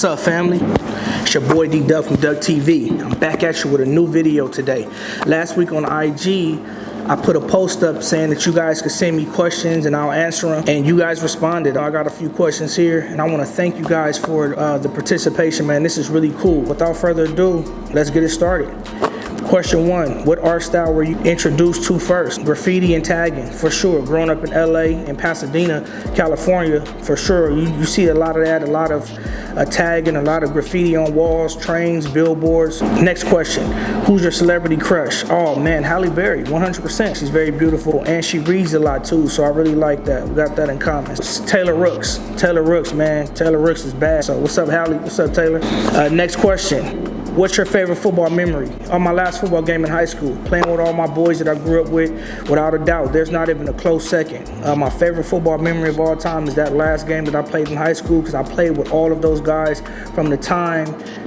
What's up, family? It's your boy D Duck from Duck TV. I'm back at you with a new video today. Last week on IG, I put a post up saying that you guys could send me questions and I'll answer them, and you guys responded. I got a few questions here, and I want to thank you guys for the participation, man. This is really cool. Without further ado, let's get it started. Question 1, what art style were you introduced to first? Graffiti and tagging, for sure. Growing up in LA and Pasadena, California, for sure. You see a lot of that, a lot of tagging, a lot of graffiti on walls, trains, billboards. Next question, who's your celebrity crush? Oh man, Halle Berry, 100%. She's very beautiful and she reads a lot too, so I really like that. We got that in common. It's Taylor Rooks. Taylor Rooks, man. Taylor Rooks is bad. So what's up, Halle? What's up, Taylor? Next question. What's your favorite football memory? On my last football game in high school, playing with all my boys that I grew up with, without a doubt. There's not even a close second. My favorite football memory of all time is that last game that I played in high school, because I played with all of those guys from the time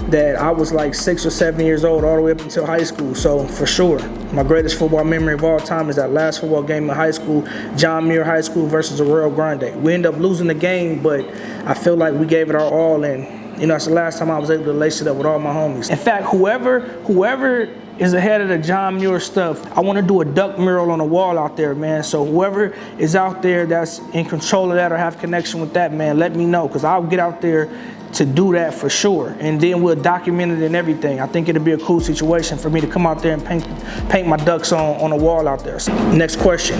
that I was like 6 or 7 years old all the way up until high school. So for sure, my greatest football memory of all time is that last football game in high school, John Muir High School versus Arroyo Grande. We ended up losing the game, but I feel like we gave it our all, and you know, it's the last time I was able to lace it up with all my homies. In fact, whoever is ahead of the John Muir stuff, I want to do a duck mural on the wall out there, man. So whoever is out there that's in control of that or have connection with that, man, let me know, because I'll get out there to do that for sure. And then we'll document it and everything. I think it'll be a cool situation for me to come out there and paint my ducks on a wall out there. So, next question.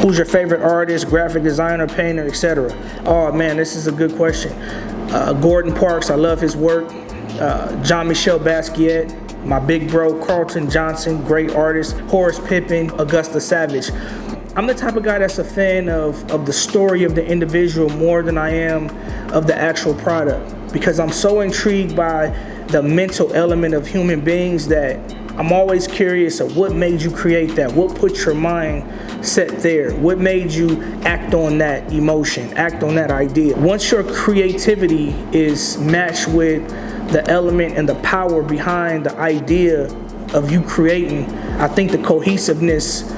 Who's your favorite artist, graphic designer, painter, etc.? Oh man, this is a good question. Gordon Parks, I love his work. Jean-Michel Basquiat, my big bro, Carlton Johnson, great artist. Horace Pippin, Augusta Savage. I'm the type of guy that's a fan of the story of the individual more than I am of the actual product, because I'm so intrigued by the mental element of human beings that I'm always curious of what made you create that, what put your mind set there, what made you act on that emotion, act on that idea. Once your creativity is matched with the element and the power behind the idea of you creating, I think the cohesiveness,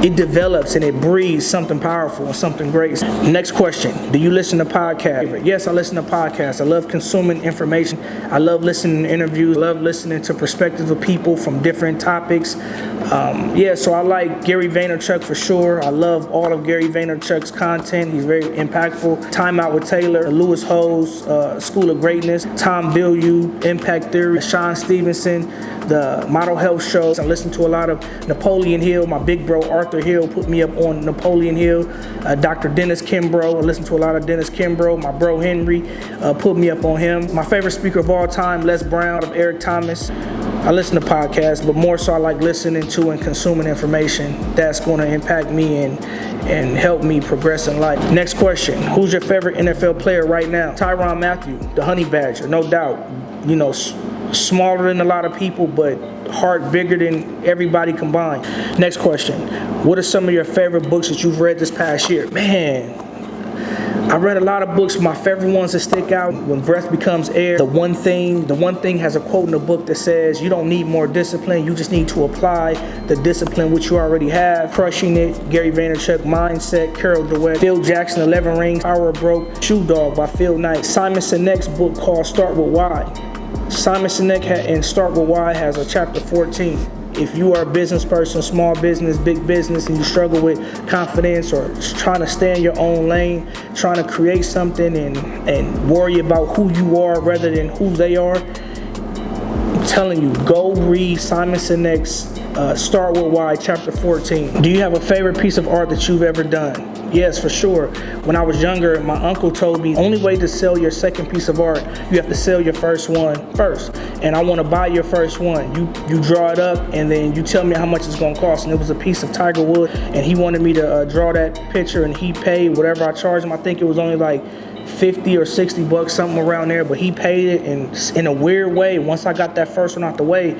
it develops and it breeds something powerful and something great. Next question, do you listen to podcasts? Yes, I listen to podcasts. I love consuming information. I love listening to interviews. I love listening to perspectives of people from different topics. So I like Gary Vaynerchuk for sure. I love all of Gary Vaynerchuk's content. He's very impactful. Time Out with Taylor, Lewis Howes, School of Greatness, Tom Bilyeu, Impact Theory, Sean Stevenson, the Model Health Show. I listen to a lot of Napoleon Hill. My big bro Arthur Hill put me up on Napoleon Hill. Dr. Dennis Kimbrough. I listen to a lot of Dennis Kimbrough. My bro Henry put me up on him. My favorite speaker of all time, Les Brown of Eric Thomas. I listen to podcasts, but more so I like listening to and consuming information that's going to impact me and help me progress in life. Next question, who's your favorite NFL player right now? Tyrann Mathieu, the Honey Badger, no doubt. You know, smaller than a lot of people, but heart bigger than everybody combined. Next question, what are some of your favorite books that you've read this past year? Man, I read a lot of books. My favorite ones that stick out, When Breath Becomes Air, The One Thing has a quote in the book that says, you don't need more discipline, you just need to apply the discipline which you already have. Crushing It, Gary Vaynerchuk, Mindset, Carol Dweck, Phil Jackson, 11 Rings, Power Broke, Shoe Dog by Phil Knight. Simon Sinek's book called Start With Why. Simon Sinek in Start With Why has a chapter 14. If you are a business person, small business, big business, and you struggle with confidence or trying to stay in your own lane, trying to create something and worry about who you are rather than who they are, I'm telling you, go read Simon Sinek's Start With Why, chapter 14. Do you have a favorite piece of art that you've ever done? Yes, for sure. When I was younger, my uncle told me the only way to sell your second piece of art, you have to sell your first one first. And I want to buy your first one. You draw it up and then you tell me how much it's going to cost. And it was a piece of Tiger Woods, and he wanted me to draw that picture, and he paid whatever I charged him. I think it was only like 50 or 60 bucks, something around there, but he paid it. And in a weird way, once I got that first one out the way,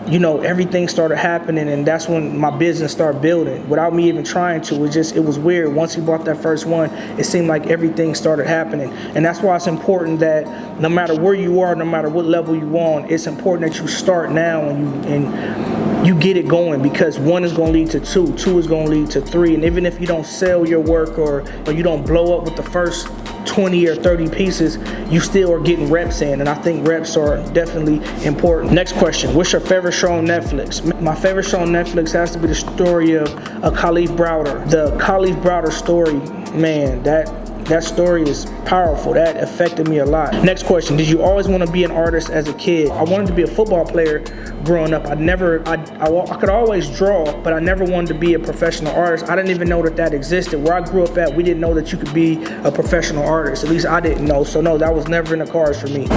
you know, everything started happening, and that's when my business started building without me even trying to. It was weird. Once he bought that first one, it seemed like everything started happening. And that's why it's important that no matter where you are, no matter what level you're on, it's important that you start now and you get it going, because one is going to lead to two is going to lead to three. And even if you don't sell your work or you don't blow up with the first 20 or 30 pieces, you still are getting reps in, and I think reps are definitely important. Next question, what's your favorite show on Netflix? My favorite show on Netflix has to be the story of Kalief Browder. The Kalief Browder story, man, that story is powerful. That affected me a lot. Next question, did you always want to be an artist as a kid? I wanted to be a football player growing up. I could always draw, but I never wanted to be a professional artist. I didn't even know that existed. Where I grew up at, we didn't know that you could be a professional artist. At least I didn't know. So no, that was never in the cards for me.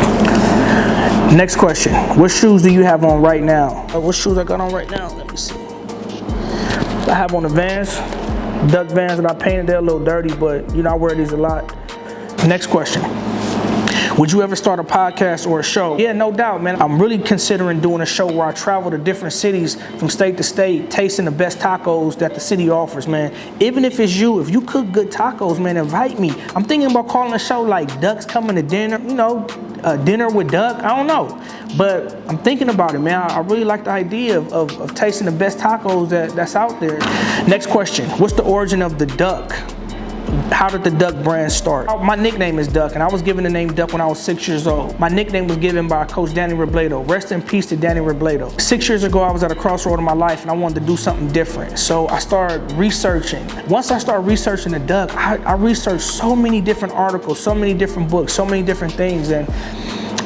Next question, what shoes do you have on right now? What shoes I got on right now? Let me see. I have on the Vans. Duck Vans that I painted. They're a little dirty, but you know, I wear these a lot. Next question. Would you ever start a podcast or a show? Yeah, no doubt, man. I'm really considering doing a show where I travel to different cities from state to state, tasting the best tacos that the city offers, man. Even if it's you, if you cook good tacos, man, invite me. I'm thinking about calling a show like Duck's Coming to Dinner, you know, Dinner with Duck. I don't know. But I'm thinking about it, man. I really like the idea of tasting the best tacos that's out there. Next question. What's the origin of the Duck? How did the Duck brand start? My nickname is Duck, and I was given the name Duck when I was 6 years old. My nickname was given by Coach Danny Robledo. Rest in peace to Danny Robledo. 6 years ago, I was at a crossroad in my life, and I wanted to do something different. So I started researching. Once I started researching the Duck, I researched so many different articles, so many different books, so many different things, and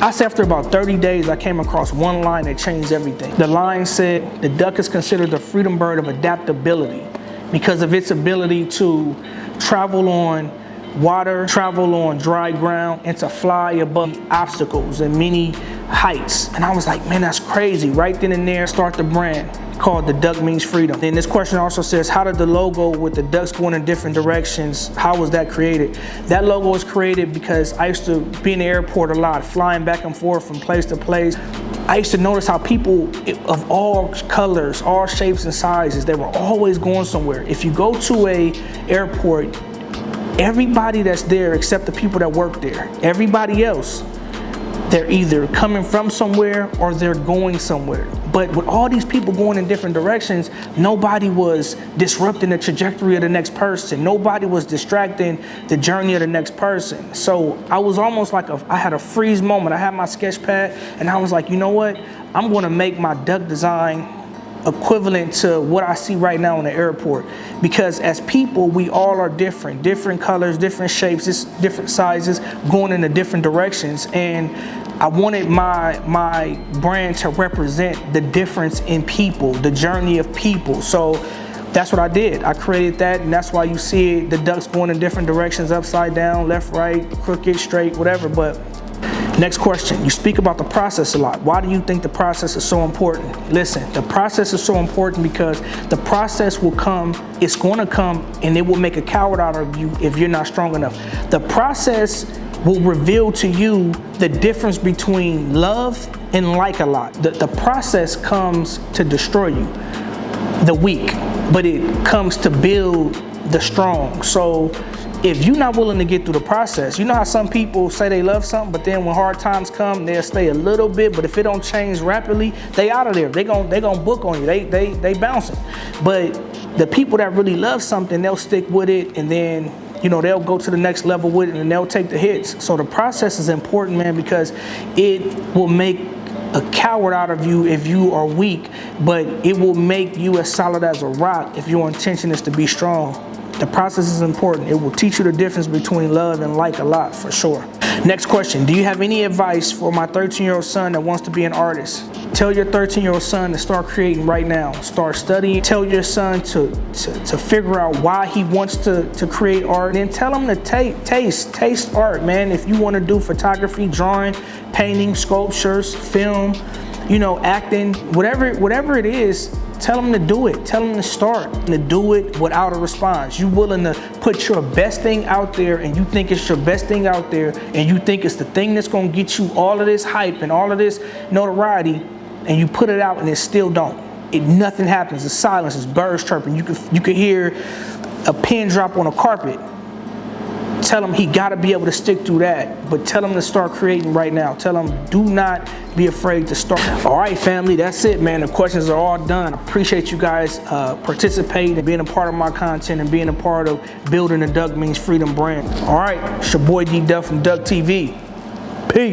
I say after about 30 days, I came across one line that changed everything. The line said, the duck is considered the freedom bird of adaptability because of its ability to travel on water, travel on dry ground, and to fly above obstacles and many heights. And I was like, man, that's crazy. Right then and there, start the brand called The Duck Means Freedom. Then this question also says, how did the logo with the ducks going in different directions, how was that created? That logo was created because I used to be in the airport a lot, flying back and forth from place to place. I used to notice how people of all colors, all shapes and sizes, they were always going somewhere. If you go to a airport, everybody that's there except the people that work there, everybody else, they're either coming from somewhere or they're going somewhere. But with all these people going in different directions, nobody was disrupting the trajectory of the next person. Nobody was distracting the journey of the next person. So I was almost like I had a freeze moment. I had my sketch pad and I was like, you know what? I'm gonna make my duck design equivalent to what I see right now in the airport. Because as people, we all are different colors, different shapes, different sizes, going in the different directions. And I wanted my brand to represent the difference in people, the journey of people. So that's what I did. I created that, and that's why you see the ducks going in different directions, upside down, left, right, crooked, straight, whatever. But next question, you speak about the process a lot. Why do you think the process is so important? Listen, the process is so important because the process will come, it's gonna come, and it will make a coward out of you if you're not strong enough. The process will reveal to you the difference between love and like a lot. The process comes to destroy you, the weak, but it comes to build the strong. So if you're not willing to get through the process, you know how some people say they love something, but then when hard times come, they'll stay a little bit, but if it don't change rapidly, they out of there. They gon' book on you. They bouncing. But the people that really love something, they'll stick with it, and then they'll go to the next level with it, and they'll take the hits. So the process is important, man, because it will make a coward out of you if you are weak, but it will make you as solid as a rock if your intention is to be strong. The process is important. It will teach you the difference between love and like a lot, for sure. Next question, do you have any advice for my 13-year-old son that wants to be an artist? Tell your 13-year-old son to start creating right now. Start studying. Tell your son to figure out why he wants to create art. And then tell him to taste art, man. If you want to do photography, drawing, painting, sculptures, film, acting, whatever it is, tell them to do it. Tell them to start to do it without a response. You willing to put your best thing out there, and you think it's your best thing out there, and you think it's the thing that's gonna get you all of this hype and all of this notoriety, and you put it out and it still don't. Nothing happens. It's silence. It's birds chirping. You can hear a pin drop on a carpet. tell him he got to be able to stick through that. But tell him to start creating right now. Tell him do not be afraid to start. All right, family, that's it, man. The questions are all done. I appreciate you guys participating and being a part of my content and being a part of building the Doug Means Freedom brand. All right, it's your boy D Duck from Doug TV.